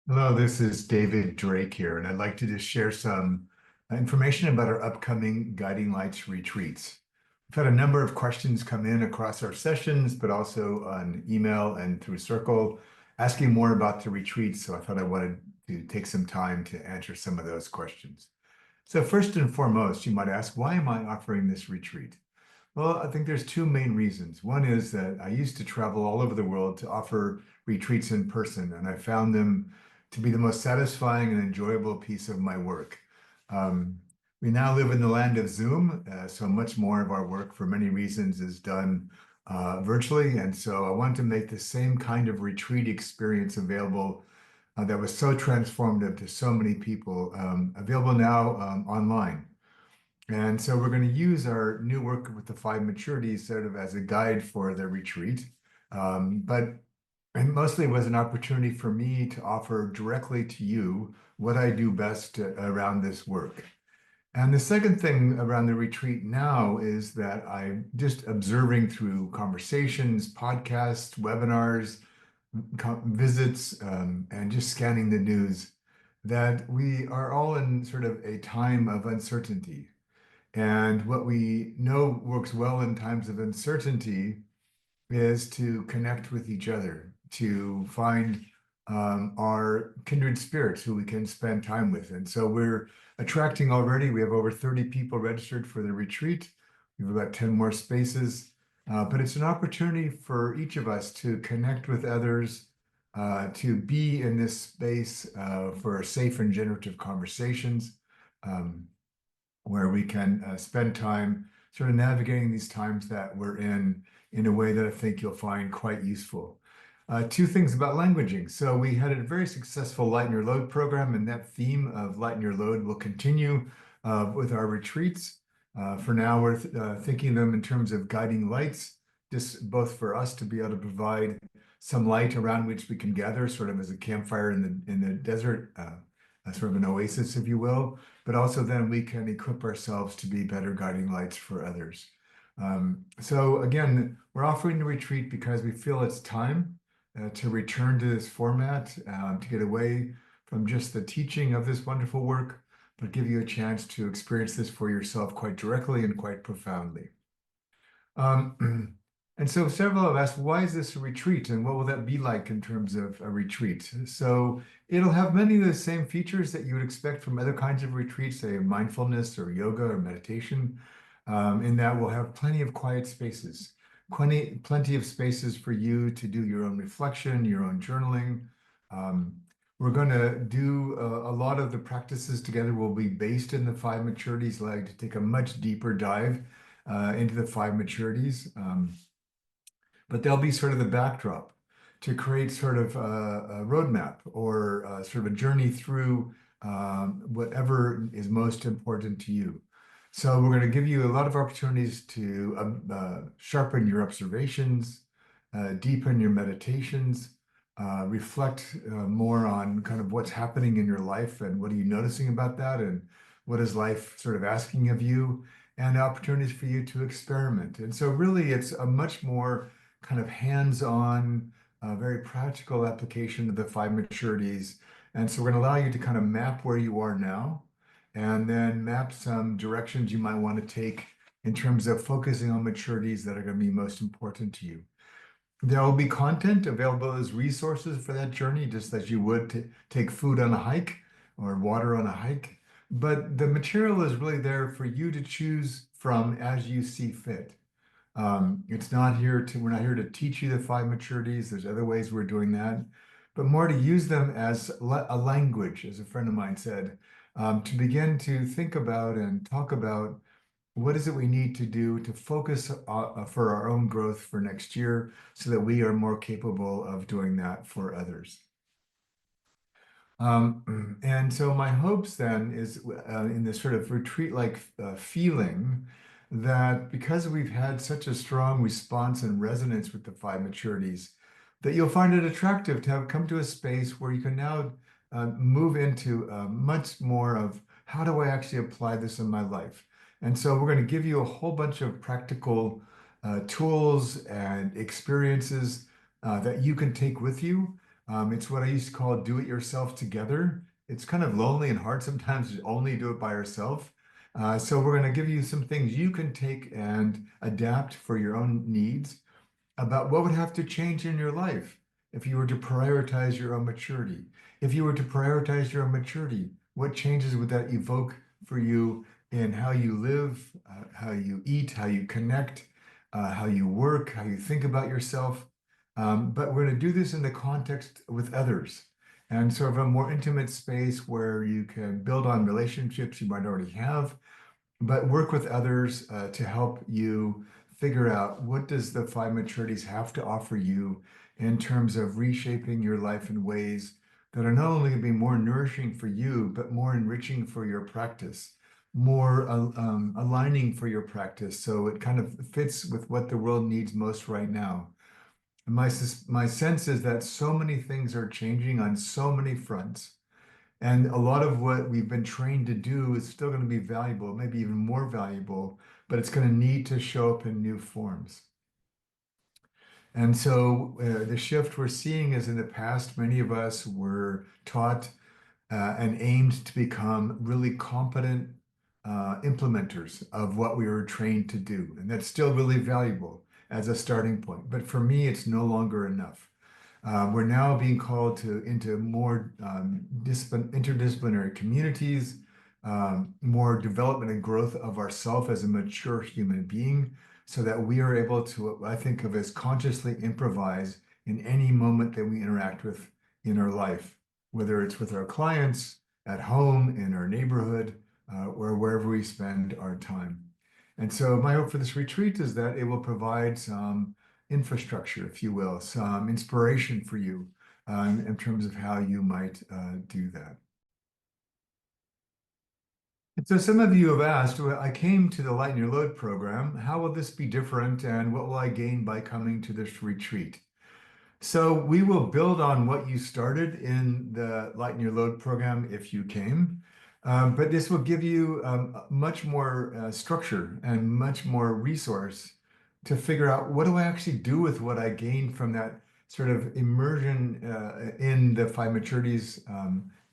Hello, this is David Drake here, and I'd like to just share some information about our upcoming Guiding Lights retreats. We've had a number of questions come in across our sessions, but also on email and through Circle, asking more about the retreats. So I thought I wanted to take some time to answer some of those questions. So first and foremost, you might ask, why am I offering this retreat? Well, I think there's two main reasons. One is that I used to travel all over the world to offer retreats in person, and I found them to be the most satisfying and enjoyable piece of my work. Um, we now live in the land of Zoom, so much more of our work for many reasons is done virtually. And so I wanted to make the same kind of retreat experience available that was so transformative to so many people, available now online. And so we're going to use our new work with the five maturities sort of as a guide for the retreat. But it mostly was an opportunity for me to offer directly to you what I do best around this work. And the second thing around the retreat now is that I'm just observing through conversations, podcasts, webinars, visits, and just scanning the news that we are all in sort of a time of uncertainty. And what we know works well in times of uncertainty is to connect with each other, to find our kindred spirits who we can spend time with. And so we're attracting already, we have over 30 people registered for the retreat. We have about 10 more spaces. But it's an opportunity for each of us to connect with others, to be in this space for safe and generative conversations. Um, where we can spend time sort of navigating these times that we're in a way that I think you'll find quite useful. Two things about languaging. So we had a very successful Lighten Your Load program, and that theme of Lighten Your Load will continue with our retreats. For now, we're thinking them in terms of guiding lights, just both for us to be able to provide some light around which we can gather, sort of as a campfire in the desert, sort of an oasis, if you will, but also then we can equip ourselves to be better guiding lights for others. So again, we're offering the retreat because we feel it's time to return to this format, to get away from just the teaching of this wonderful work, but give you a chance to experience this for yourself quite directly and quite profoundly. Um, and so several have asked, why is this a retreat and what will that be like in terms of a retreat? So it'll have many of the same features that you would expect from other kinds of retreats, say mindfulness or yoga or meditation, in that we'll have plenty of quiet spaces, plenty of spaces for you to do your own reflection, your own journaling. Um, we're going to do a lot of the practices together will be based in the five maturities, like to take a much deeper dive into the five maturities. But they'll be sort of the backdrop to create sort of a roadmap or sort of a journey through whatever is most important to you. So we're going to give you a lot of opportunities to sharpen your observations, deepen your meditations, reflect more on kind of what's happening in your life and what are you noticing about that and what is life sort of asking of you and opportunities for you to experiment. And so really it's a much more kind of hands-on, very practical application of the five maturities. And so we're going to allow you to kind of map where you are now and then map some directions you might want to take in terms of focusing on maturities that are going to be most important to you. There will be content available as resources for that journey, just as you would to take food on a hike or water on a hike. But the material is really there for you to choose from as you see fit. It's not here to, we're not here to teach you the five maturities. There's other ways we're doing that, but more to use them as a language, as a friend of mine said, to begin to think about and talk about what is it we need to do to focus for our own growth for next year so that we are more capable of doing that for others. And so my hopes then is in this sort of retreat-like feeling that because we've had such a strong response and resonance with the five maturities, that you'll find it attractive to have come to a space where you can now move into much more of how do I actually apply this in my life? And so we're going to give you a whole bunch of practical tools and experiences that you can take with you It's what I used to call do it yourself together. It's kind of lonely and hard sometimes to only do it by yourself. So we're going to give you some things you can take and adapt for your own needs about what would have to change in your life if you were to prioritize your own maturity. If you were to prioritize your own maturity, what changes would that evoke for you in how you live, how you eat, how you connect, how you work, how you think about yourself? But we're going to do this in the context with others and sort of a more intimate space where you can build on relationships you might already have, but work with others to help you figure out what does the five maturities have to offer you in terms of reshaping your life in ways that are not only going to be more nourishing for you, but more enriching for your practice, more aligning for your practice. So it kind of fits with what the world needs most right now. And my sense is that so many things are changing on so many fronts. And a lot of what we've been trained to do is still going to be valuable, maybe even more valuable, but it's going to need to show up in new forms. And so the shift we're seeing is in the past, many of us were taught and aimed to become really competent implementers of what we were trained to do. And that's still really valuable as a starting point. But for me, it's no longer enough. We're now being called into more interdisciplinary communities, more development and growth of ourself as a mature human being, so that we are able to, what I think of as consciously improvise in any moment that we interact with in our life, whether it's with our clients, at home, in our neighborhood, or wherever we spend our time. And so my hope for this retreat is that it will provide some infrastructure, if you will, some inspiration for you in terms of how you might do that. And so some of you have asked, well, I came to the Lighten Your Load program. How will this be different and what will I gain by coming to this retreat? So we will build on what you started in the Lighten Your Load program if you came. But this will give you much more structure and much more resource to figure out what do I actually do with what I gained from that sort of immersion in the five maturities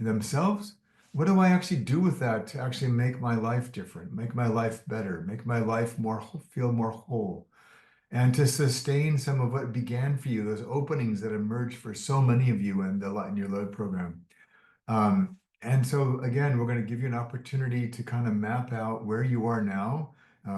themselves. What do I actually do with that to actually make my life different, make my life better, make my life more feel more whole? And to sustain some of what began for you, those openings that emerged for so many of you in the Lighten Your Load program. And so again, we're going to give you an opportunity to kind of map out where you are now,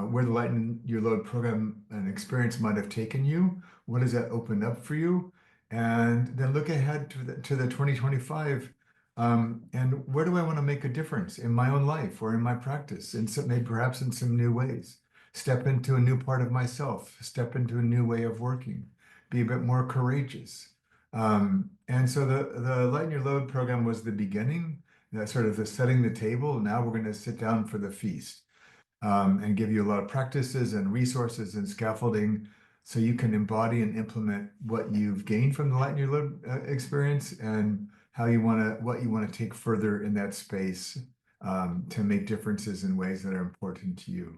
where the Lighten Your Load program and experience might have taken you. What does that open up for you? And then look ahead to the 2025. And where do I want to make a difference in my own life or in my practice, and some, maybe perhaps in some new ways? Step into a new part of myself, step into a new way of working, be a bit more courageous. And so the Lighten Your Load program was the beginning, that sort of the setting the table. Now we're going to sit down for the feast and give you a lot of practices and resources and scaffolding so you can embody and implement what you've gained from the Lighten Your Load experience and how you want to, what you want to take further in that space to make differences in ways that are important to you.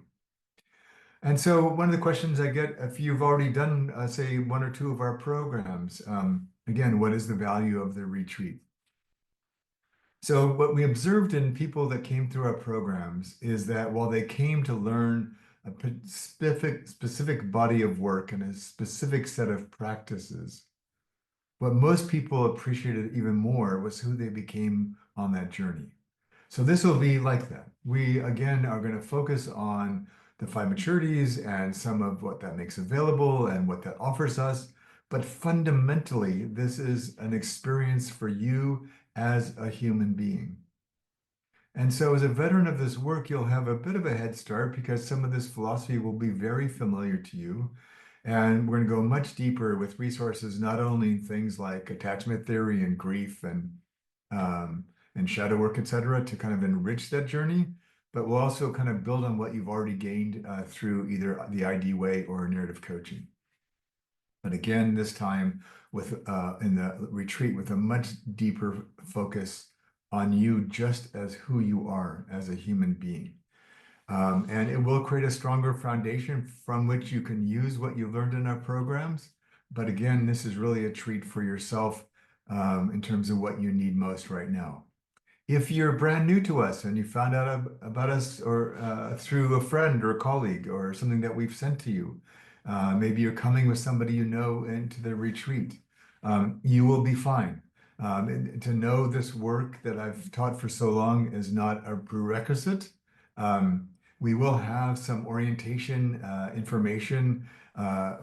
And so one of the questions I get, if you've already done, say, one or two of our programs, again, what is the value of the retreat? So what we observed in people that came through our programs is that while they came to learn a specific body of work and a specific set of practices, what most people appreciated even more was who they became on that journey. So this will be like that. We, again, are going to focus on the five maturities and some of what that makes available and what that offers us. But fundamentally, this is an experience for you as a human being. And so as a veteran of this work, you'll have a bit of a head start because some of this philosophy will be very familiar to you. And we're going to go much deeper with resources, not only things like attachment theory and grief and shadow work, et cetera, to kind of enrich that journey, but we'll also kind of build on what you've already gained through either the ID way or narrative coaching. But again, this time with in the retreat with a much deeper focus on you just as who you are as a human being. And it will create a stronger foundation from which you can use what you've learned in our programs. But again, this is really a treat for yourself in terms of what you need most right now. If you're brand new to us and you found out about us or through a friend or a colleague or something that we've sent to you, maybe you're coming with somebody you know into the retreat, you will be fine. And to know this work that I've taught for so long is not a prerequisite. We will have some orientation information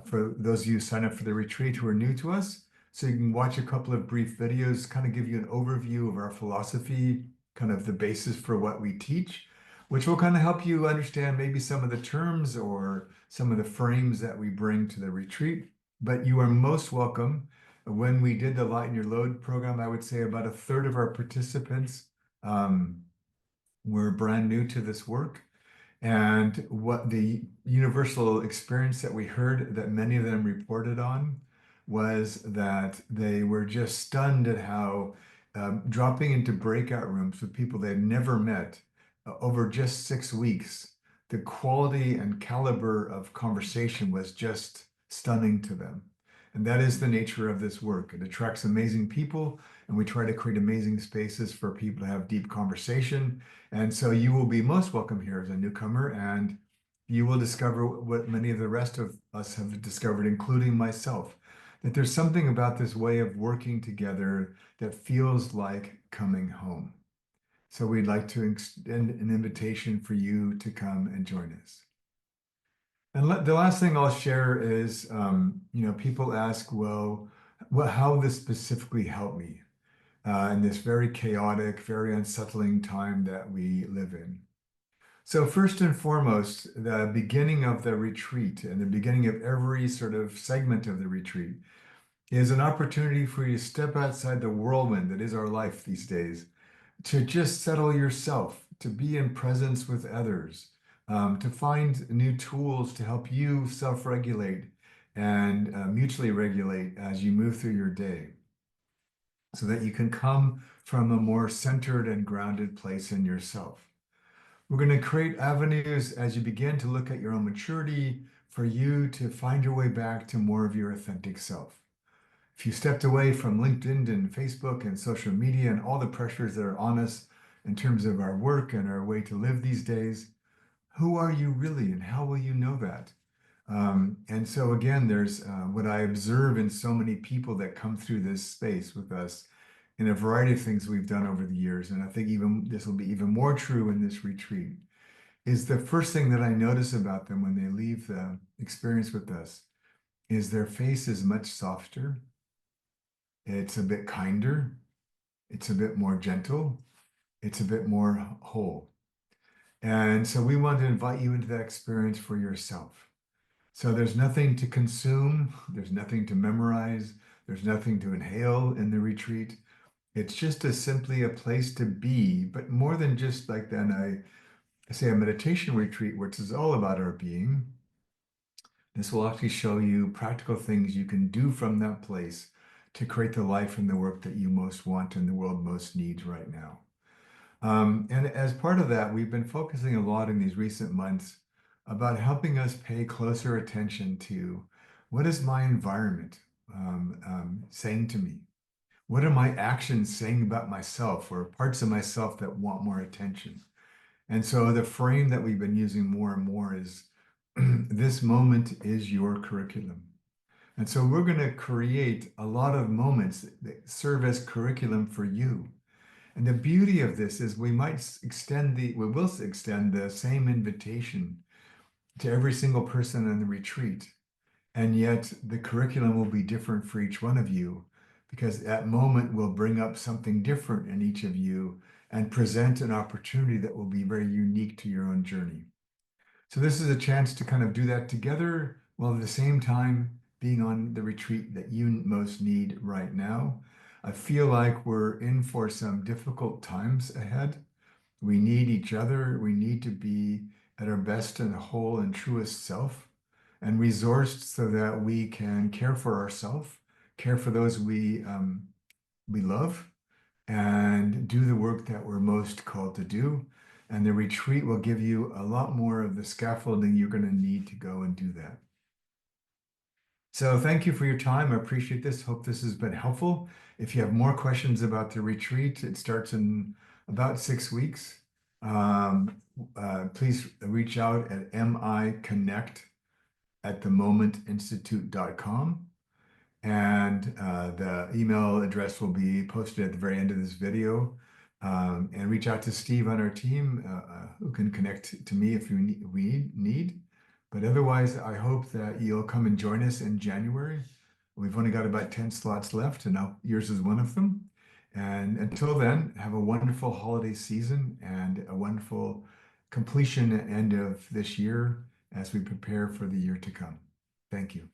for those of you who sign up for the retreat who are new to us. So you can watch a couple of brief videos, kind of give you an overview of our philosophy, kind of the basis for what we teach, which will kind of help you understand maybe some of the terms or some of the frames that we bring to the retreat. But you are most welcome. When we did the Lighten Your Load program, I would say about a third of our participants were brand new to this work. And what the universal experience that we heard that many of them reported on was that they were just stunned at how dropping into breakout rooms with people they had never met over just 6 weeks, the quality and caliber of conversation was just stunning to them. And that is the nature of this work. It attracts amazing people, and we try to create amazing spaces for people to have deep conversation. And so you will be most welcome here as a newcomer, and you will discover what many of the rest of us have discovered, including myself, that there's something about this way of working together that feels like coming home. So we'd like to extend an invitation for you to come and join us. And the last thing I'll share is, people ask, well, how this specifically helped me in this very chaotic, very unsettling time that we live in. So first and foremost, the beginning of the retreat and the beginning of every sort of segment of the retreat is an opportunity for you to step outside the whirlwind that is our life these days, to just settle yourself, to be in presence with others, to find new tools to help you self-regulate and mutually regulate as you move through your day, so that you can come from a more centered and grounded place in yourself. We're going to create avenues as you begin to look at your own maturity for you to find your way back to more of your authentic self. If you stepped away from LinkedIn and Facebook and social media and all the pressures that are on us in terms of our work and our way to live these days, who are you really and how will you know that? And so again, there's what I observe in so many people that come through this space with us in a variety of things we've done over the years. And I think even this will be even more true in this retreat, is the first thing that I notice about them when they leave the experience with us is their face is much softer. It's a bit kinder. It's a bit more gentle. It's a bit more whole. And so we want to invite you into that experience for yourself. So there's nothing to consume. There's nothing to memorize. There's nothing to inhale in the retreat. It's just simply a place to be, but more than just like then I say a meditation retreat, which is all about our being. This will actually show you practical things you can do from that place to create the life and the work that you most want and the world most needs right now. And as part of that, we've been focusing a lot in these recent months about helping us pay closer attention to what is my environment saying to me? What are my actions saying about myself or parts of myself that want more attention? And so the frame that we've been using more and more is this moment is your curriculum. And so we're going to create a lot of moments that serve as curriculum for you. And the beauty of this is we will extend the same invitation to every single person in the retreat. And yet the curriculum will be different for each one of you, because that moment will bring up something different in each of you and present an opportunity that will be very unique to your own journey. So this is a chance to kind of do that together while at the same time being on the retreat that you most need right now. I feel like we're in for some difficult times ahead. We need each other. We need to be at our best and whole and truest self and resourced so that we can care for ourselves, care for those we love, and do the work that we're most called to do. And the retreat will give you a lot more of the scaffolding you're going to need to go and do that. So thank you for your time. I appreciate this. Hope this has been helpful. If you have more questions about the retreat, it starts in about 6 weeks. Please reach out at miconnect@themomentinstitute.com. And the email address will be posted at the very end of this video. And reach out to Steve on our team who can connect to me if we need. But otherwise, I hope that you'll come and join us in January. We've only got about 10 slots left, and now yours is one of them. And until then, have a wonderful holiday season and a wonderful completion and end of this year as we prepare for the year to come. Thank you.